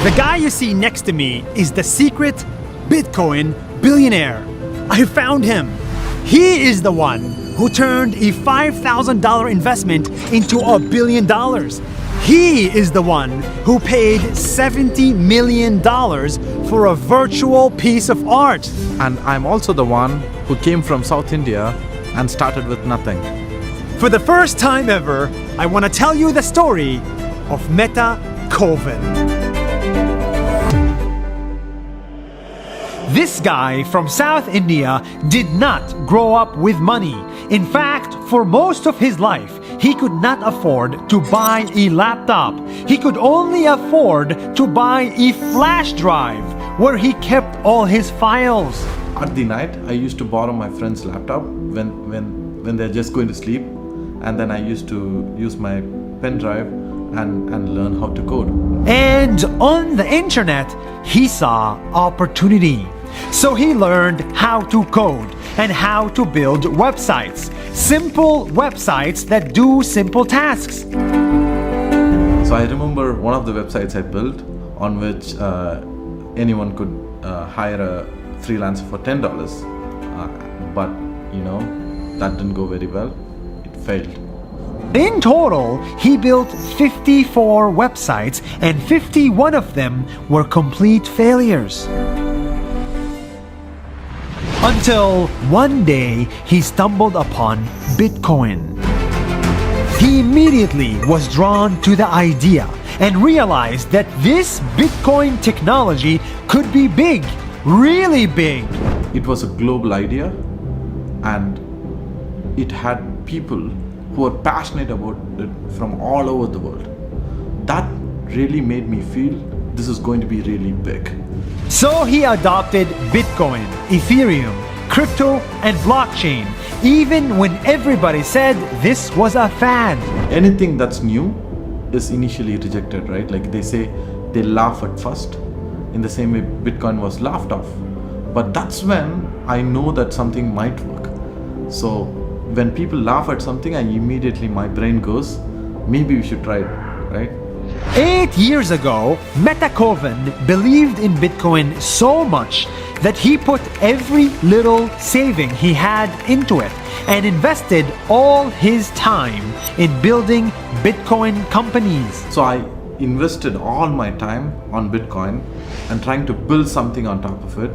The guy you see next to me is the secret Bitcoin billionaire. I found him. He is the one who turned a $5,000 investment into $1 billion. He is the one who paid $70 million for a virtual piece of art. And I'm also the one who came from South India and started with nothing. For the first time ever, I want to tell you the story of Meta Koven. This guy from South India did not grow up with money. In fact, for most of his life, he could not afford to buy a laptop. He could only afford to buy a flash drive where he kept all his files. At the night, I used to borrow my friend's laptop when they're just going to sleep, and then I used to use my pen drive and learn how to code. And on the internet, he saw opportunity. So he learned how to code and how to build websites. Simple websites that do simple tasks. So I remember one of the websites I built on which anyone could hire a freelancer for $10. But that didn't go very well. It failed. In total, he built 54 websites and 51 of them were complete failures. Until one day, he stumbled upon Bitcoin. He immediately was drawn to the idea and realized that this Bitcoin technology could be big, really big. It was a global idea, and it had people who were passionate about it from all over the world. That really made me feel this is going to be really big. So he adopted Bitcoin, Ethereum, crypto, and blockchain, even when everybody said this was a fad. Anything that's new is initially rejected, right? Like they say, they laugh at first. In the same way, Bitcoin was laughed off. But that's when I know that something might work. So when people laugh at something, my brain goes, maybe we should try it, right? 8 years ago, Meta Koven believed in Bitcoin so much that he put every little saving he had into it and invested all his time in building Bitcoin companies. So I invested all my time on Bitcoin and trying to build something on top of it,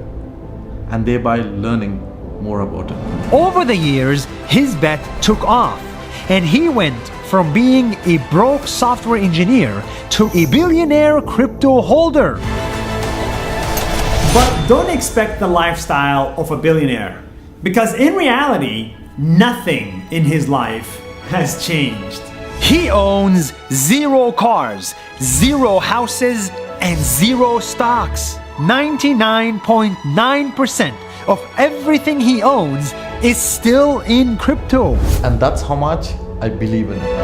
and thereby learning more about it. Over the years, his bet took off, and he went from being a broke software engineer to a billionaire crypto holder. But don't expect the lifestyle of a billionaire, because in reality, nothing in his life has changed. He owns 0 cars, 0 houses, and 0 stocks. 99.9% of everything he owns is still in crypto. And that's how much I believe in it.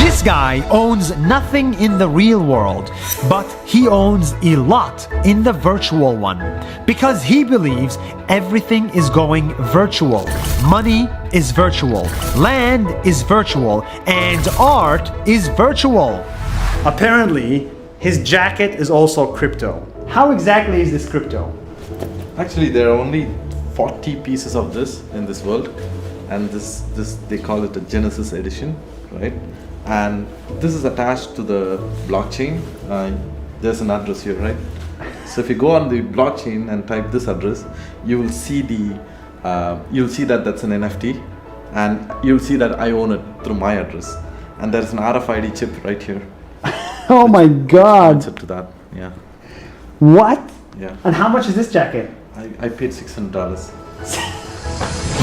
This guy owns nothing in the real world, but he owns a lot in the virtual one, because he believes everything is going virtual. Money is virtual, land is virtual, and art is virtual. Apparently, his jacket is also crypto. How exactly is this crypto? Actually, there are only 40 pieces of this in this world, and this they call it a Genesis edition, right? And this is attached to the blockchain. There's an address here, right? So if you go on the blockchain and type this address, you will see that that's an NFT, and you'll see that I own it through my address, and there's an RFID chip right here. Oh my God! To that, yeah. What? Yeah. And how much is this jacket? I paid $600.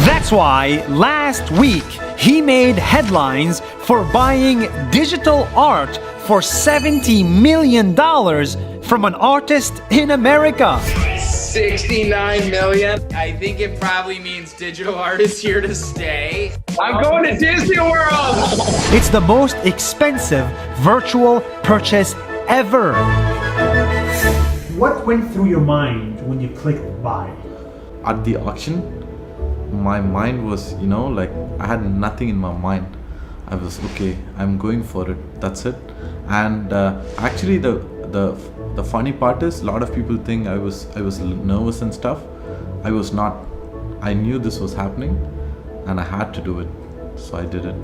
That's why last week he made headlines for buying digital art for $70 million from an artist in America. 69 million. I think it probably means digital art is here to stay. I'm going to Disney World. It's the most expensive virtual purchase ever. What went through your mind when you clicked buy? At the auction, my mind was, like I had nothing in my mind. I was okay, I'm going for it, that's it. And actually the the funny part is, a lot of people think I was nervous and stuff. I was not. I knew this was happening, and I had to do it, so I did it.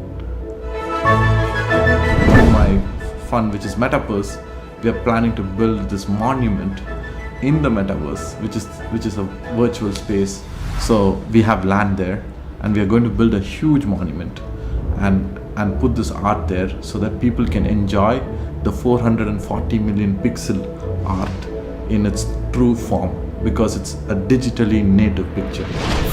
My fund, which is Metaverse, we are planning to build this monument in the Metaverse, which is a virtual space. So we have land there, and we are going to build a huge monument and put this art there so that people can enjoy the 440 million pixel art in its true form, because it's a digitally native picture.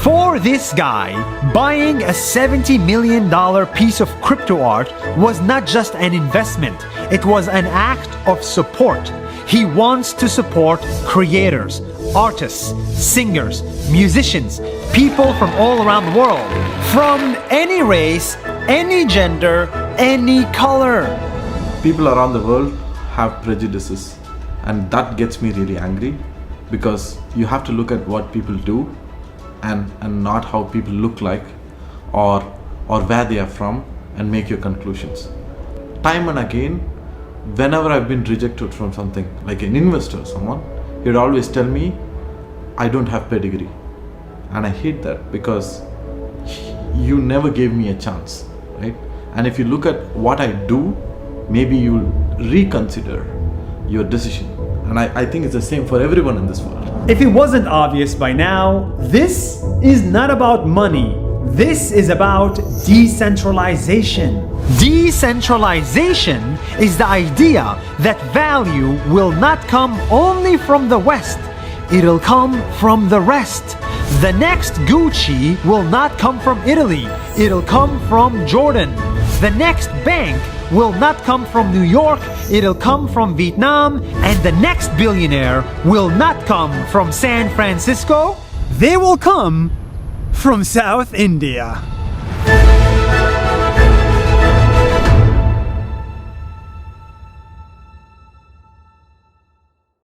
For this guy, buying a $70 million piece of crypto art was not just an investment, it was an act of support. He wants to support creators, artists, singers, musicians, people from all around the world, from any race, any gender, any color. People around the world have prejudices, and that gets me really angry, because you have to look at what people do and not how people look like or where they are from, and make your conclusions. Time and again, whenever I've been rejected from something, like an investor or someone, he'd always tell me I don't have pedigree, and I hate that, because you never gave me a chance, right? And if you look at what I do, maybe you'll reconsider your decision. And I think it's the same for everyone in this world. If it wasn't obvious by now, this is not about money. This is about decentralization. Decentralization is the idea that value will not come only from the West. It'll come from the rest. The next Gucci will not come from Italy. It'll come from Jordan. The next bank will not come from New York, it'll come from Vietnam, and the next billionaire will not come from San Francisco, they will come from South India.